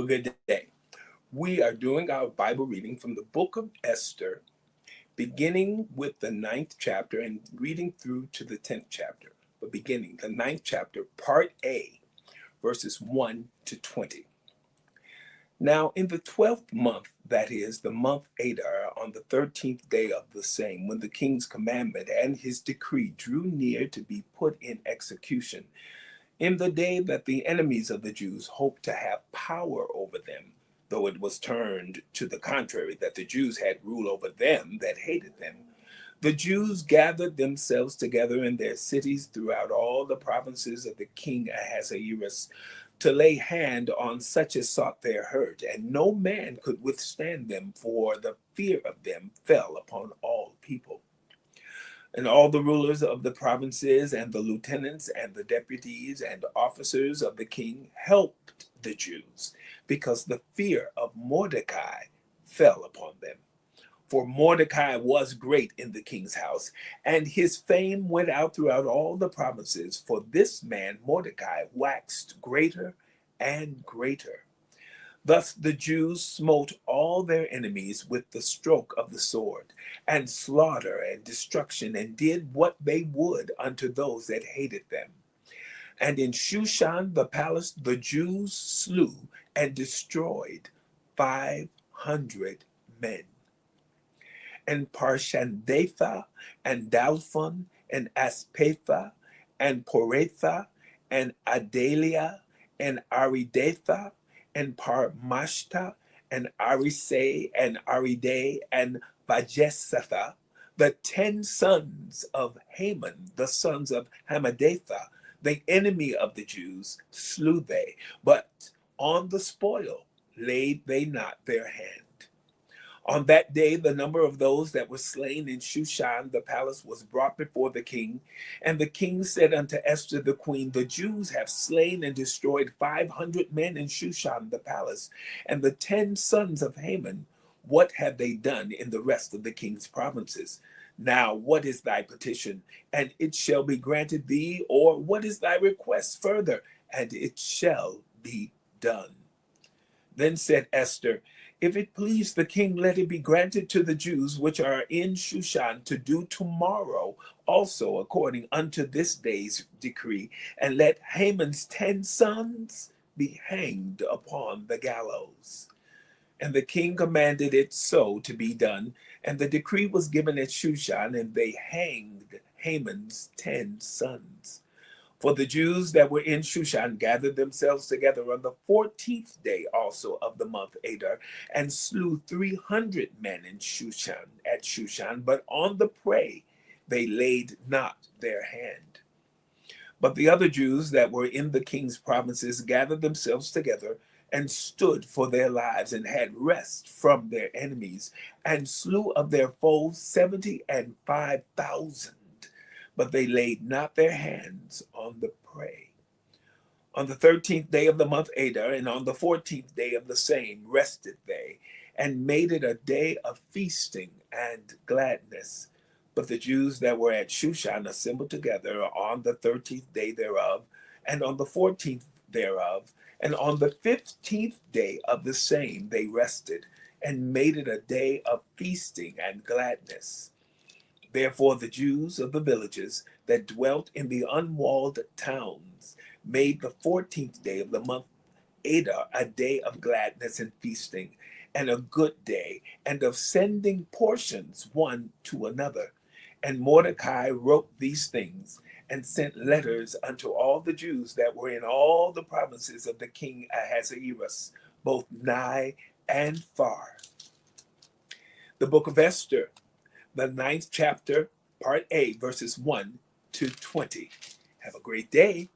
Well, good day. We are doing our Bible reading from the book of Esther, beginning with the ninth chapter and reading through to the 10th chapter. But beginning the ninth chapter, part A, verses 1 to 20. Now, in the 12th month, that is, the month Adar, on the 13th day of the same, when the king's commandment and his decree drew near to be put in execution, in the day that the enemies of the Jews hoped to have power over them, though it was turned to the contrary, that the Jews had rule over them that hated them, the Jews gathered themselves together in their cities throughout all the provinces of the king Ahasuerus to lay hand on such as sought their hurt, and no man could withstand them, for the fear of them fell upon all people. And all the rulers of the provinces and the lieutenants and the deputies and officers of the king helped the Jews, because the fear of Mordecai fell upon them. For Mordecai was great in the king's house, and his fame went out throughout all the provinces, for this man Mordecai waxed greater and greater. Thus the Jews smote all their enemies with the stroke of the sword, and slaughter and destruction, and did what they would unto those that hated them. And in Shushan the palace the Jews slew and destroyed 500 men. And Parshandatha, and Dalphon, and Aspatha, and Poratha, and Adalia, and Aridatha, and Parmashta, and Arisai, and Aride, and Vajesatha, the 10 sons of Haman, the sons of Hammedatha, the enemy of the Jews, slew they, but on the spoil laid they not their hand. On that day, the number of those that were slain in Shushan the palace was brought before the king. And the king said unto Esther the queen, the Jews have slain and destroyed 500 men in Shushan the palace. And the 10 sons of Haman, what have they done in the rest of the king's provinces? Now, what is thy petition? And it shall be granted thee, or what is thy request further? And it shall be done. Then said Esther, if it please the king, let it be granted to the Jews which are in Shushan to do tomorrow also according unto this day's decree, and let Haman's 10 sons be hanged upon the gallows. And the king commanded it so to be done, and the decree was given at Shushan, and they hanged Haman's 10 sons. For the Jews that were in Shushan gathered themselves together on the 14th day also of the month Adar, and slew 300 men in Shushan, at Shushan, but on the prey they laid not their hand. But the other Jews that were in the king's provinces gathered themselves together, and stood for their lives, and had rest from their enemies, and slew of their foes 75,000. But they laid not their hands on the prey. On the 13th day of the month Adar, and on the 14th day of the same, rested they, and made it a day of feasting and gladness. But the Jews that were at Shushan assembled together on the 13th day thereof, and on the 14th thereof, and on the 15th day of the same they rested, and made it a day of feasting and gladness. Therefore the Jews of the villages that dwelt in the unwalled towns made the 14th day of the month Adar a day of gladness and feasting, and a good day, and of sending portions one to another. And Mordecai wrote these things, and sent letters unto all the Jews that were in all the provinces of the king Ahasuerus, both nigh and far. The book of Esther, the ninth chapter, part A, verses 1 to 20. Have a great day.